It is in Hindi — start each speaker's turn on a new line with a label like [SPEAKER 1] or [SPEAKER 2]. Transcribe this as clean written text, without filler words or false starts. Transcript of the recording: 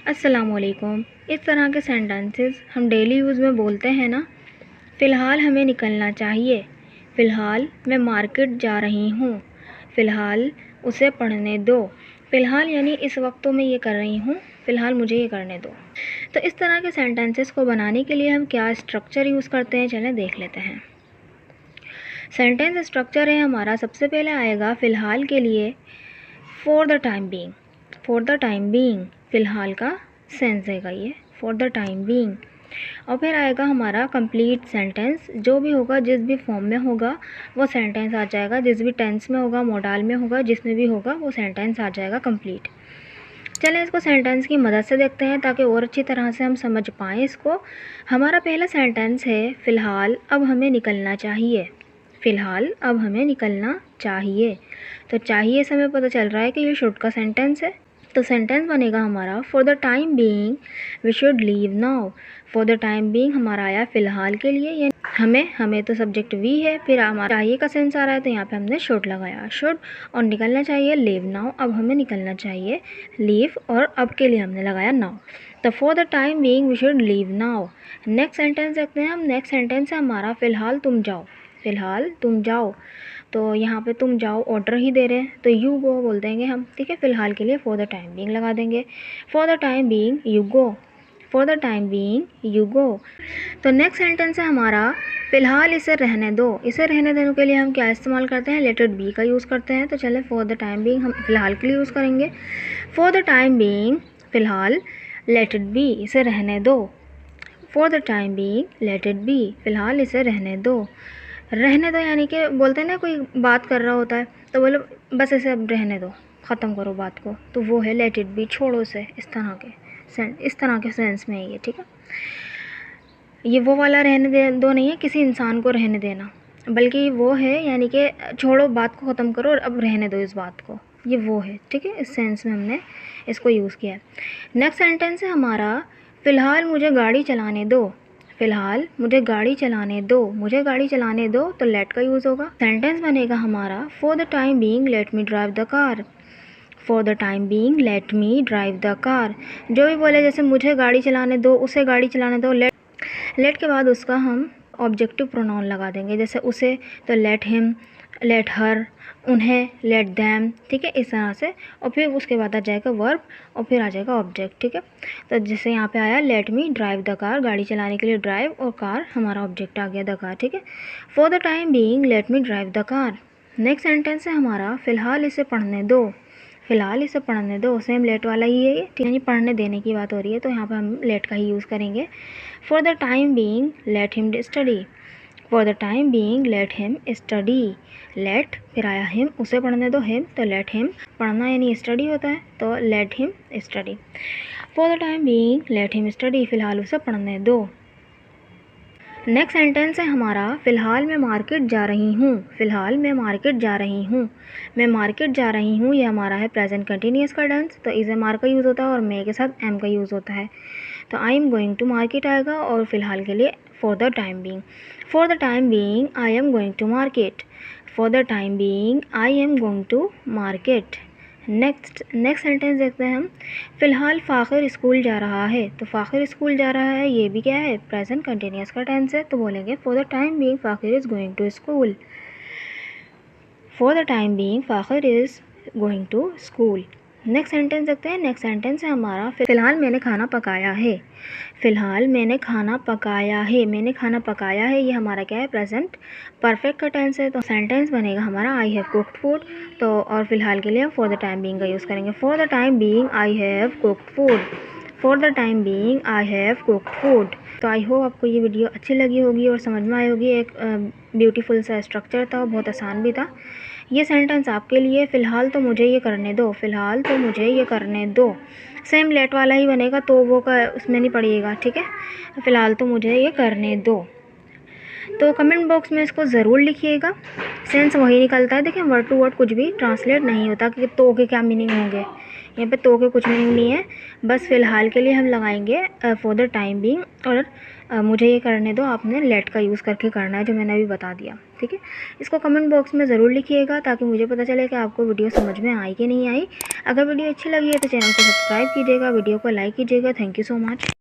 [SPEAKER 1] अस्सलामुअलैकुम। इस तरह के सेंटेंसेस हम डेली यूज़ में बोलते हैं ना। फ़िलहाल हमें निकलना चाहिए, फ़िलहाल मैं मार्केट जा रही हूँ, फ़िलहाल उसे पढ़ने दो, फ़िलहाल यानी इस वक्त तो मैं ये कर रही हूँ, फ़िलहाल मुझे ये करने दो। तो इस तरह के सेंटेंसेस को बनाने के लिए हम क्या स्ट्रक्चर यूज़ करते हैं, चलें देख लेते हैं। सेंटेंस स्ट्रक्चर है हमारा, सबसे पहले आएगा फ़िलहाल के लिए for the time being. For the time being फ़िलहाल का सेंस है ये, फॉर द टाइम बीइंग। और फिर आएगा हमारा कंप्लीट सेंटेंस, जो भी होगा जिस भी फॉर्म में होगा वो सेंटेंस आ जाएगा, जिस भी टेंस में होगा, मोडाल में होगा, जिसमें भी होगा वो सेंटेंस आ जाएगा कंप्लीट। चलें इसको सेंटेंस की मदद से देखते हैं ताकि और अच्छी तरह से हम समझ पाएँ इसको। हमारा पहला सेंटेंस है फ़िलहाल अब हमें निकलना चाहिए। फ़िलहाल अब हमें निकलना चाहिए, तो चाहिए से हमें पता चल रहा है कि ये शुड का सेंटेंस है। तो सेंटेंस बनेगा हमारा for the time being we should leave now. For the time being हमारा आया फ़िलहाल के लिए, या हमें तो सब्जेक्ट वी है, फिर हमारा चाहिए का सेंस आ रहा है तो यहाँ पे हमने शुड लगाया, शुड। और निकलना चाहिए लीव नाउ, अब हमें निकलना चाहिए, लीव, और अब के लिए हमने लगाया नाउ। तो for the time being we should leave now. Next sentence देखते हैं हम। नेक्स्ट सेंटेंस है हमारा फ़िलहाल तुम जाओ। फ़िलहाल तुम जाओ, तो यहाँ पे तुम जाओ ऑर्डर ही दे रहे हैं तो यू गो बोल देंगे हम, ठीक है। फ़िलहाल के लिए फॉर द टाइम बीइंग लगा देंगे, for the time being you go, for the time being you go. तो नेक्स्ट सेंटेंस है हमारा फ़िलहाल इसे रहने दो। इसे रहने देने के लिए हम क्या इस्तेमाल करते हैं, लेट इट बी का यूज़ करते हैं। तो चले फॉर द टाइम बीइंग हम फ़िलहाल के लिए यूज़ करेंगे, फॉर द टाइम बीइंग फ़िलहाल लेट इट बी, इसे रहने दो। For the time being let it be, फ़िलहाल इसे रहने दो। रहने दो यानी कि बोलते हैं ना, कोई बात कर रहा होता है तो बोलो बस इसे अब रहने दो, ख़त्म करो बात को, तो वो है लेट इट बी, छोड़ो से, इस तरह के सेंस में है ये, ठीक है। ये वो वाला रहने दे दो नहीं है किसी इंसान को रहने देना, बल्कि वो है यानी कि छोड़ो बात को, ख़त्म करो और अब रहने दो इस बात को, ये वो है, ठीक है। इस सेंस में हमने इसको यूज़ किया है। नेक्स्ट सेंटेंस है हमारा फ़िलहाल मुझे गाड़ी चलाने दो। फ़िलहाल मुझे गाड़ी चलाने दो, मुझे गाड़ी चलाने दो, तो लेट का यूज़ होगा। सेंटेंस बनेगा हमारा for the time being let me drive the car. For the time being let me drive the car. जो भी बोले, जैसे मुझे गाड़ी चलाने दो, उसे गाड़ी चलाने दो, लेट के बाद उसका हम ऑब्जेक्टिव प्रोनाउन लगा देंगे, जैसे उसे तो लेट हिम, लेट हर, उन्हें लेट दैम, ठीक है, इस तरह से। और फिर उसके बाद आ जाएगा वर्ब और फिर आ जाएगा ऑब्जेक्ट, ठीक है। तो जैसे यहाँ पे आया let me drive the car, गाड़ी चलाने के लिए ड्राइव, और कार हमारा ऑब्जेक्ट आ गया द कार, ठीक है। For the time being let me drive the car. Next sentence है हमारा फ़िलहाल इसे पढ़ने दो। फ़िलहाल इसे पढ़ने दो, सेम लेट वाला ही है ये, ठीक है। पढ़ने देने की बात हो रही है तो यहाँ पर हम लेट का ही यूज़ करेंगे। For the time being let him study. For the time being let him study. Let फिर आया हिम, उसे पढ़ने दो, हिम, तो लेट हिम, पढ़ना यानी स्टडी होता है, तो late him study. For the time being let him study, फ़िलहाल उसे पढ़ने दो। नेक्स्ट सेंटेंस है हमारा फ़िलहाल मैं मार्केट जा रही हूँ। फ़िलहाल मैं मार्केट जा रही हूँ। मैं मार्केट जा रही हूँ, ये हमारा है प्रेजेंट कंटिन्यूअस का टेंस, तो इज एम आर का यूज़ होता है और मे के साथ एम का यूज़ होता है। तो I am going to market आएगा, और फ़िलहाल के लिए for the time being. For the time being I am going to market. For the time being I am going to market. Next sentence देखते हैं हम। फ़िलहाल फ़ाखिर स्कूल जा रहा है, तो फ़ाखिर स्कूल जा रहा है, ये भी क्या है, प्रेजेंट कंटिन्यूअस का टेंस है, तो बोलेंगे for the time being Fakhir is going to school. For the time being Fakhir is going to school. Next sentence देखते हैं। नेक्स्ट सेंटेंस है हमारा फ़िलहाल मैंने खाना पकाया है। फ़िलहाल मैंने खाना पकाया है, मैंने खाना पकाया है, ये हमारा क्या है, प्रेजेंट परफेक्ट का टेंस है, तो सेंटेंस बनेगा हमारा आई हैव कुक्ड फूड। तो और फ़िलहाल के लिए हम फॉर द टाइम बीइंग का यूज़ करेंगे, for the time being I have cooked food. For the time being I have cooked food. तो आई होप आपको ये वीडियो अच्छी लगी होगी और समझ में आई होगी। एक ब्यूटीफुल सा स्ट्रक्चर था, बहुत आसान भी था। ये सेंटेंस आपके लिए, फ़िलहाल तो मुझे ये करने दो, फ़िलहाल तो मुझे ये करने दो, सेम लेट वाला ही बनेगा, तो वो का उसमें नहीं पड़िएगा, ठीक है। फ़िलहाल तो मुझे ये करने दो। तो कमेंट बॉक्स में इसको ज़रूर लिखिएगा, सेंस वही निकलता है। देखिए वर्ड टू वर्ड कुछ भी ट्रांसलेट नहीं होता कि तो के क्या मीनिंग होंगे, यहाँ पे तो के कुछ मीनिंग नहीं है, बस फ़िलहाल के लिए हम लगाएंगे फॉर द टाइम बीइंग, और मुझे ये करने दो, आपने लेट का यूज़ करके करना है जो मैंने अभी बता दिया, ठीक है। इसको कमेंट बॉक्स में ज़रूर लिखिएगा ताकि मुझे पता चले कि आपको वीडियो समझ में आई कि नहीं आई। अगर वीडियो अच्छी लगी है तो चैनल को सब्सक्राइब कीजिएगा, वीडियो को लाइक कीजिएगा। Thank you so much.